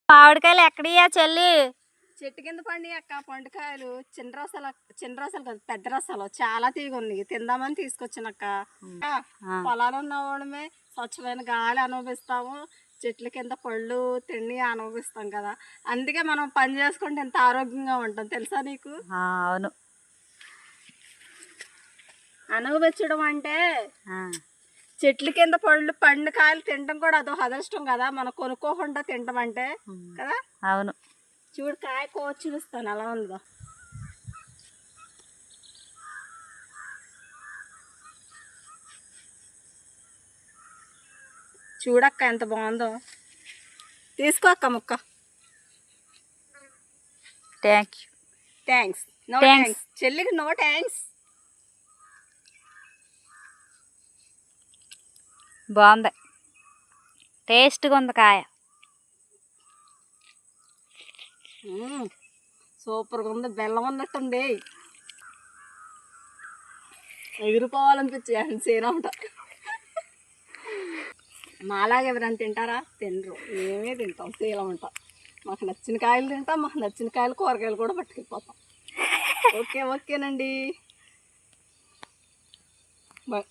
మామిడికాయలు ఎక్కడియా చెల్లి? చెట్టు కింద పండి అక్క పండుకాయలు. చిన్న రసాలు కాదు, పెద్ద రసాలు. చాలా తీగ ఉంది, తిందామని తీసుకొచ్చానక్క. పొలాలు ఉన్న వాళ్ళమే స్వచ్ఛమైన గాలి అనుభవిస్తాము, చెట్ల కింద పళ్ళు తిండి అనుభవిస్తాం కదా. అందుకే మనం పని చేసుకుంటే ఎంత ఆరోగ్యంగా ఉంటాం తెలుసా నీకు? అవును. అనుభవించడం అంటే చెట్ల కింద పళ్ళు పండు కాయలు తినడం కూడా అదో అదృష్టం కదా, మనం కొనుక్కోకుండా తినడం అంటే కదా. అవును. చూడు కాయ కోసి చూపిస్తాను అలా ఉందో. చూడక్క ఎంత బాగుందో. తీసుకో అక్క ముక్క. థ్యాంక్స్. నో థ్యాంక్స్ చెల్లికి, నో థ్యాంక్స్. బాగుంది, టేస్ట్గా ఉంది కాయ. సూపర్గా ఉంది, బెల్లం ఉన్నట్టుంది. ఎగిరిపోవాలనిపించి సేనమాట. మాలాగా ఎవరైనా తింటారా? తినరు. మేమే తింటాం, శీలం ఉంటాం. మాకు నచ్చిన కాయలు తింటాం, మాకు నచ్చిన కాయలు కూరగాయలు కూడా పట్టుకెళ్ళిపోతాం. ఓకేనండి, బాయ్.